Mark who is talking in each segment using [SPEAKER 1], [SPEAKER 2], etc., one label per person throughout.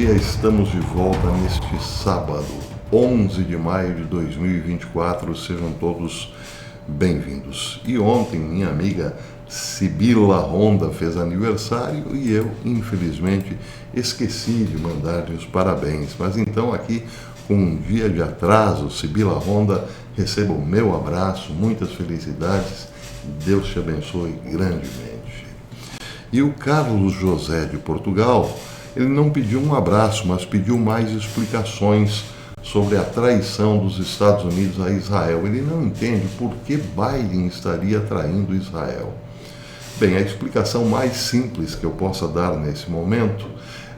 [SPEAKER 1] dia, estamos de volta neste sábado, 11 de maio de 2024, sejam todos bem-vindos. E ontem minha amiga Sibila Honda fez aniversário e eu, infelizmente, esqueci de mandar-lhe os parabéns, mas então aqui, com um dia de atraso, Sibila Honda, receba o meu abraço, muitas felicidades, Deus te abençoe grandemente. E o Carlos José de Portugal, ele não pediu um abraço, mas pediu mais explicações sobre a traição dos Estados Unidos a Israel. Ele não entende por que Biden estaria traindo Israel. Bem, a explicação mais simples que eu possa dar nesse momento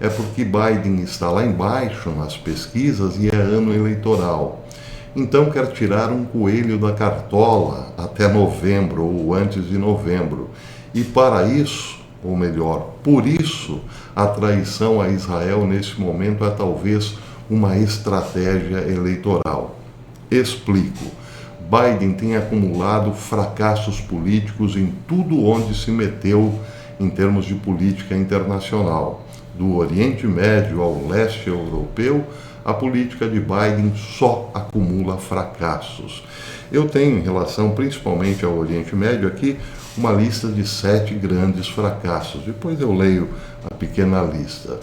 [SPEAKER 1] é porque Biden está lá embaixo nas pesquisas e é ano eleitoral. Então quer tirar um coelho da cartola até novembro ou antes de novembro. E para isso, ou melhor, por isso, a traição a Israel nesse momento é talvez uma estratégia eleitoral. Explico. Biden tem acumulado fracassos políticos em tudo onde se meteu em termos de política internacional. Do Oriente Médio ao leste europeu, a política de Biden só acumula fracassos. Eu tenho, em relação principalmente ao Oriente Médio, aqui uma lista de 7 grandes fracassos. Depois eu leio a pequena lista.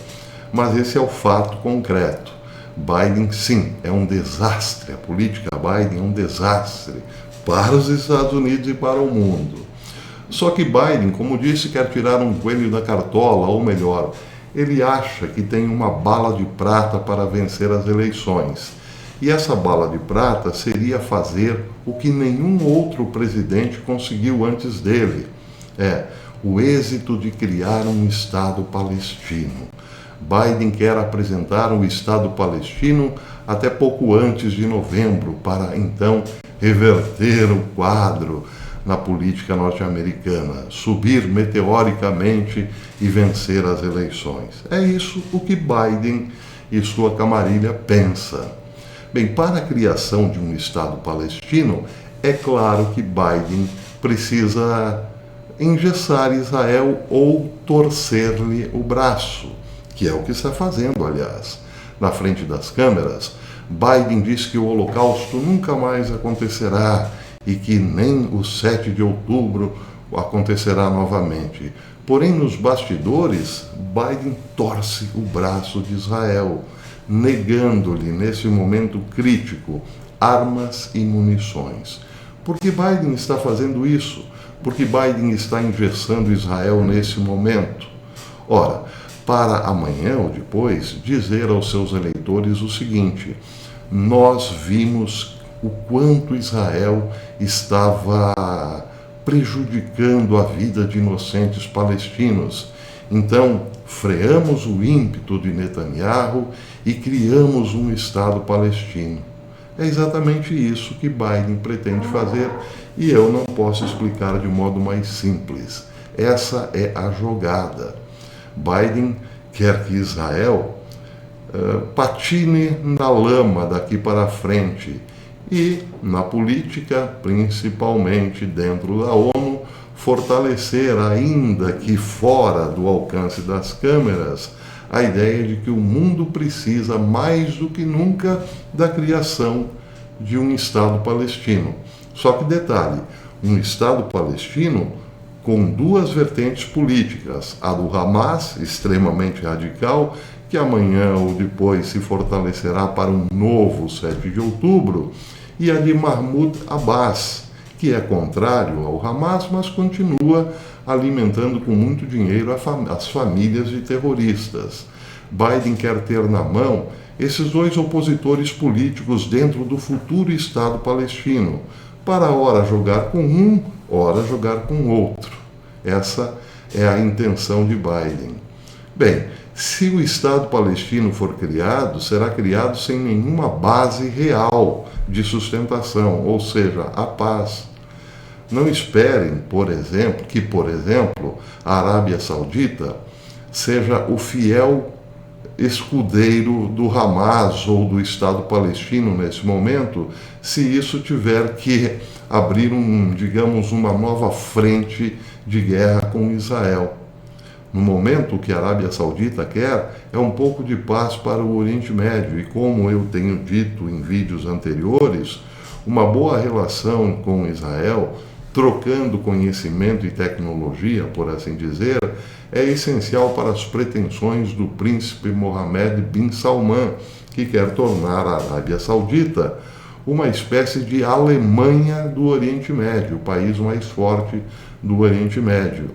[SPEAKER 1] Mas esse é o fato concreto. Biden, sim, é um desastre. A política Biden é um desastre para os Estados Unidos e para o mundo. Só que Biden, como disse, quer tirar um coelho da cartola, ou melhor, ele acha que tem uma bala de prata para vencer as eleições. E essa bala de prata seria fazer o que nenhum outro presidente conseguiu antes dele. O êxito de criar um Estado palestino. Biden quer apresentar o Estado palestino até pouco antes de novembro, para então reverter o quadro na política norte-americana, subir meteoricamente e vencer as eleições. É isso o que Biden e sua camarilha pensa. Bem, para a criação de um Estado palestino, é claro que Biden precisa engessar Israel ou torcer-lhe o braço, que é o que está fazendo, aliás. Na frente das câmeras, Biden diz que o Holocausto nunca mais acontecerá e que nem o 7 de outubro acontecerá novamente. Porém, nos bastidores, Biden torce o braço de Israel, negando-lhe, nesse momento crítico, armas e munições. Por que Biden está fazendo isso? Porque Biden está engessando Israel nesse momento? Ora, para amanhã ou depois dizer aos seus eleitores o seguinte: nós vimos o quanto Israel estava prejudicando a vida de inocentes palestinos. Então, freamos o ímpeto de Netanyahu e criamos um Estado palestino. É exatamente isso que Biden pretende fazer e eu não posso explicar de modo mais simples. Essa é a jogada. Biden quer que Israel patine na lama daqui para frente e, na política, principalmente dentro da ONU, fortalecer, ainda que fora do alcance das câmeras, a ideia de que o mundo precisa mais do que nunca da criação de um Estado palestino. Só que detalhe, um Estado palestino com 2 vertentes políticas, a do Hamas, extremamente radical, que amanhã ou depois se fortalecerá para um novo 7 de outubro, e a de Mahmoud Abbas, que é contrário ao Hamas, mas continua alimentando com muito dinheiro as famílias de terroristas. Biden quer ter na mão esses 2 opositores políticos dentro do futuro Estado palestino, para ora jogar com um, ora jogar com outro. Essa é a intenção de Biden. Bem, se o Estado palestino for criado, será criado sem nenhuma base real de sustentação, ou seja, a paz. Não esperem, por exemplo, a Arábia Saudita seja o fiel escudeiro do Hamas ou do Estado palestino nesse momento, se isso tiver que abrir uma nova frente de guerra com Israel. No momento, o que a Arábia Saudita quer é um pouco de paz para o Oriente Médio e, como eu tenho dito em vídeos anteriores, uma boa relação com Israel, trocando conhecimento e tecnologia, por assim dizer, é essencial para as pretensões do príncipe Mohammed bin Salman, que quer tornar a Arábia Saudita uma espécie de Alemanha do Oriente Médio, o país mais forte do Oriente Médio.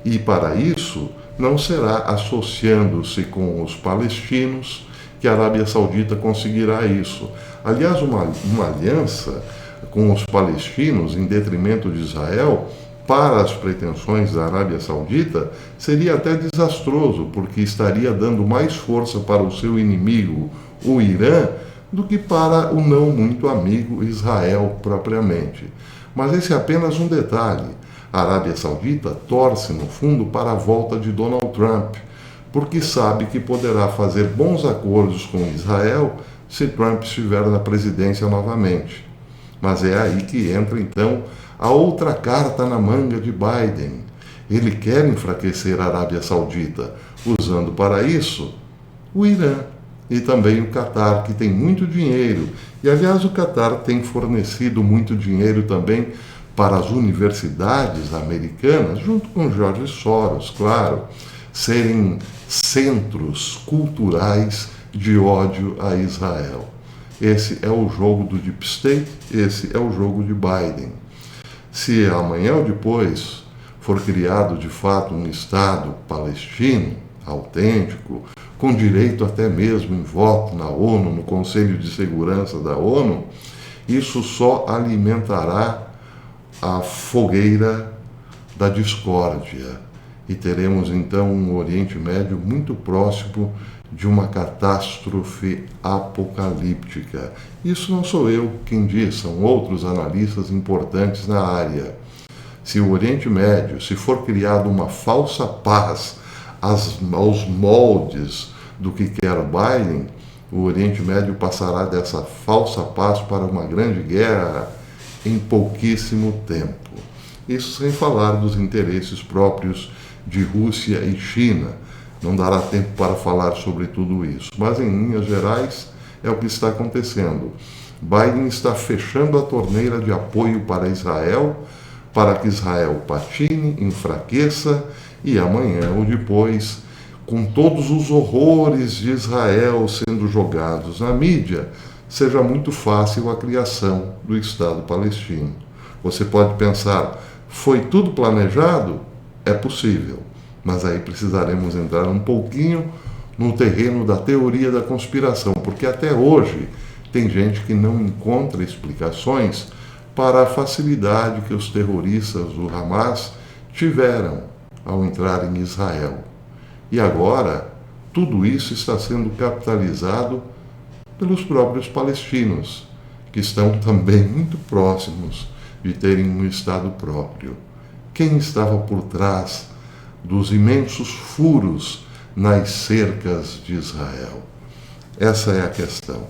[SPEAKER 1] E para isso, não será associando-se com os palestinos que a Arábia Saudita conseguirá isso. Aliás, uma aliança com os palestinos em detrimento de Israel, para as pretensões da Arábia Saudita, seria até desastroso, porque estaria dando mais força para o seu inimigo, o Irã, do que para o não muito amigo Israel propriamente. Mas esse é apenas um detalhe. A Arábia Saudita torce, no fundo, para a volta de Donald Trump, porque sabe que poderá fazer bons acordos com Israel se Trump estiver na presidência novamente. Mas é aí que entra, então, a outra carta na manga de Biden. Ele quer enfraquecer a Arábia Saudita, usando para isso o Irã e também o Catar, que tem muito dinheiro. E, aliás, o Catar tem fornecido muito dinheiro também para as universidades americanas, junto com George Soros, claro, serem centros culturais de ódio a Israel. Esse é o jogo do Deep State, esse é o jogo de Biden. Se amanhã ou depois for criado de fato um Estado palestino, autêntico, com direito até mesmo em voto na ONU, no Conselho de Segurança da ONU, isso só alimentará a fogueira da discórdia e teremos então um Oriente Médio muito próximo de uma catástrofe apocalíptica. Isso não sou eu quem diz, são outros analistas importantes na área. Se o Oriente Médio, se for criada uma falsa paz aos moldes do que quer Biden, o Oriente Médio passará dessa falsa paz para uma grande guerra em pouquíssimo tempo. Isso sem falar dos interesses próprios de Rússia e China. Não dará tempo para falar sobre tudo isso, mas em linhas gerais é o que está acontecendo. Biden está fechando a torneira de apoio para Israel, para que Israel patine, enfraqueça e amanhã ou depois, com todos os horrores de Israel sendo jogados na mídia, seja muito fácil a criação do Estado palestino. Você pode pensar, foi tudo planejado? É possível, mas aí precisaremos entrar um pouquinho no terreno da teoria da conspiração, porque até hoje tem gente que não encontra explicações para a facilidade que os terroristas do Hamas tiveram ao entrar em Israel. E agora, tudo isso está sendo capitalizado pelos próprios palestinos, que estão também muito próximos de terem um Estado próprio. Quem estava por trás dos imensos furos nas cercas de Israel? Essa é a questão.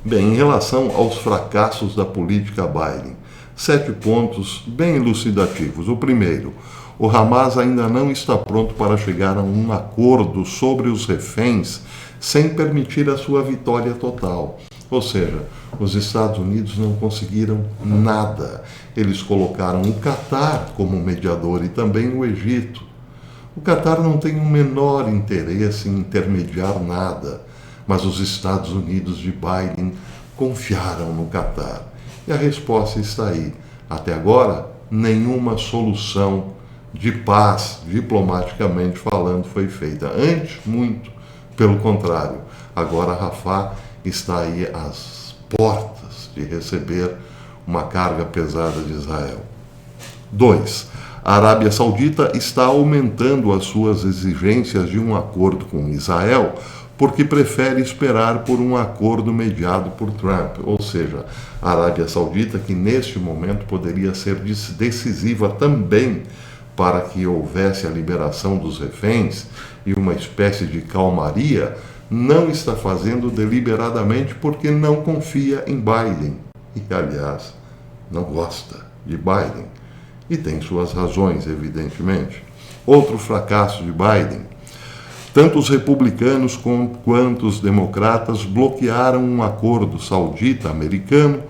[SPEAKER 1] Bem, em relação aos fracassos da política Biden, 7 pontos bem elucidativos. O primeiro, o Hamas ainda não está pronto para chegar a um acordo sobre os reféns sem permitir a sua vitória total. Ou seja, os Estados Unidos não conseguiram nada. Eles colocaram o Catar como mediador e também o Egito. O Catar não tem o menor interesse em intermediar nada, mas os Estados Unidos de Biden confiaram no Catar. E a resposta está aí. Até agora, nenhuma solução de paz, diplomaticamente falando, foi feita. Antes, muito pelo contrário. Agora, Rafah está aí às portas de receber uma carga pesada de Israel. 2. A Arábia Saudita está aumentando as suas exigências de um acordo com Israel porque prefere esperar por um acordo mediado por Trump. Ou seja, a Arábia Saudita, que neste momento poderia ser decisiva também para que houvesse a liberação dos reféns e uma espécie de calmaria, não está fazendo deliberadamente porque não confia em Biden. E, aliás, não gosta de Biden. E tem suas razões, evidentemente. Outro fracasso de Biden. Tanto os republicanos quanto os democratas bloquearam um acordo saudita-americano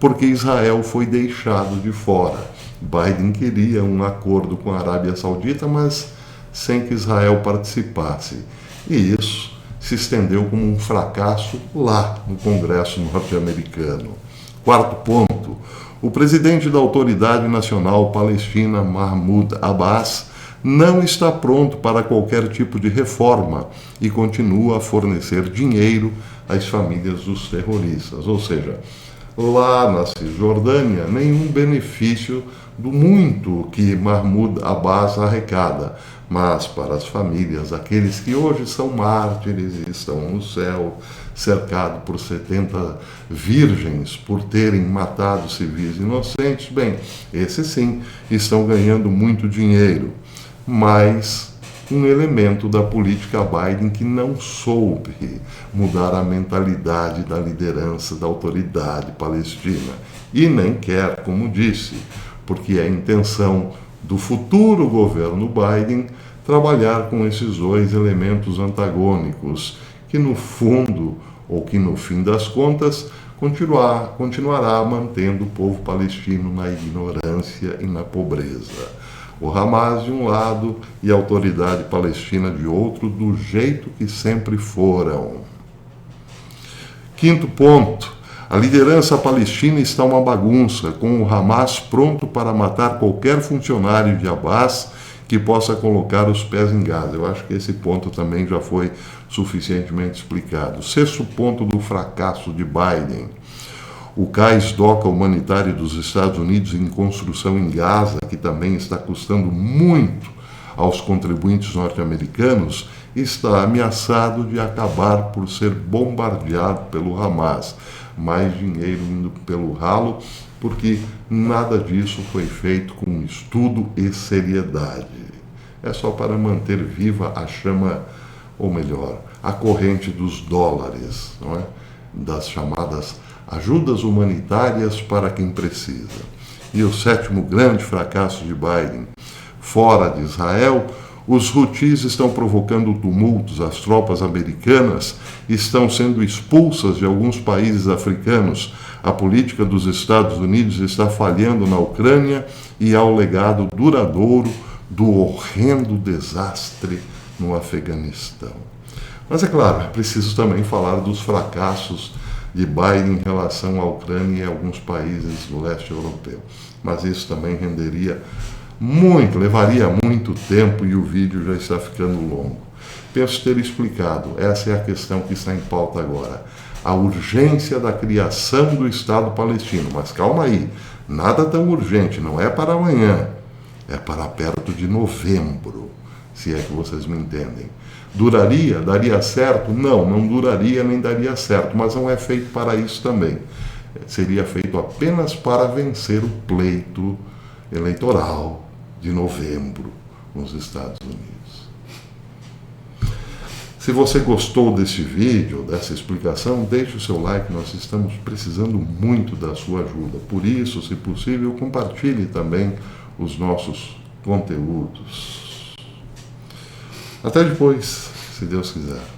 [SPEAKER 1] porque Israel foi deixado de fora. Biden queria um acordo com a Arábia Saudita, mas sem que Israel participasse. E isso se estendeu como um fracasso lá no Congresso norte-americano. Quarto ponto, o presidente da Autoridade Nacional Palestina, Mahmoud Abbas, não está pronto para qualquer tipo de reforma e continua a fornecer dinheiro às famílias dos terroristas. Ou seja, lá na Cisjordânia, nenhum benefício do muito que Mahmoud Abbas arrecada, mas para as famílias, aqueles que hoje são mártires e estão no céu, cercado por 70 virgens por terem matado civis inocentes, bem, esses sim estão ganhando muito dinheiro. Mas um elemento da política Biden que não soube mudar a mentalidade da liderança da autoridade palestina. E nem quer, como disse, porque é a intenção do futuro governo Biden trabalhar com esses dois elementos antagônicos, que no fundo, ou que no fim das contas, continuará mantendo o povo palestino na ignorância e na pobreza. O Hamas de um lado e a autoridade palestina de outro, do jeito que sempre foram. Quinto ponto, a liderança palestina está uma bagunça, com o Hamas pronto para matar qualquer funcionário de Abbas que possa colocar os pés em Gaza. Eu acho que esse ponto também já foi suficientemente explicado. Sexto ponto do fracasso de Biden. O cais DOCA humanitário dos Estados Unidos em construção em Gaza, que também está custando muito aos contribuintes norte-americanos, está ameaçado de acabar por ser bombardeado pelo Hamas. Mais dinheiro indo pelo ralo, porque nada disso foi feito com estudo e seriedade. É só para manter viva a chama, ou melhor, a corrente dos dólares, não é? Das chamadas ajudas humanitárias para quem precisa. E o sétimo grande fracasso de Biden, fora de Israel, os Houthis estão provocando tumultos, as tropas americanas estão sendo expulsas de alguns países africanos, a política dos Estados Unidos está falhando na Ucrânia e há o legado duradouro do horrendo desastre no Afeganistão. Mas é claro, é preciso também falar dos fracassos de Biden em relação à Ucrânia e a alguns países do leste europeu. Mas isso também levaria muito tempo e o vídeo já está ficando longo. Penso ter explicado, essa é a questão que está em pauta agora. A urgência da criação do Estado palestino. Mas calma aí, nada tão urgente, não é para amanhã, é para perto de novembro, se é que vocês me entendem. Duraria? Daria certo? Não, não duraria nem daria certo, mas não é feito para isso também. Seria feito apenas para vencer o pleito eleitoral de novembro nos Estados Unidos. Se você gostou desse vídeo, dessa explicação, deixe o seu like, nós estamos precisando muito da sua ajuda. Por isso, se possível, compartilhe também os nossos conteúdos. Até depois, se Deus quiser.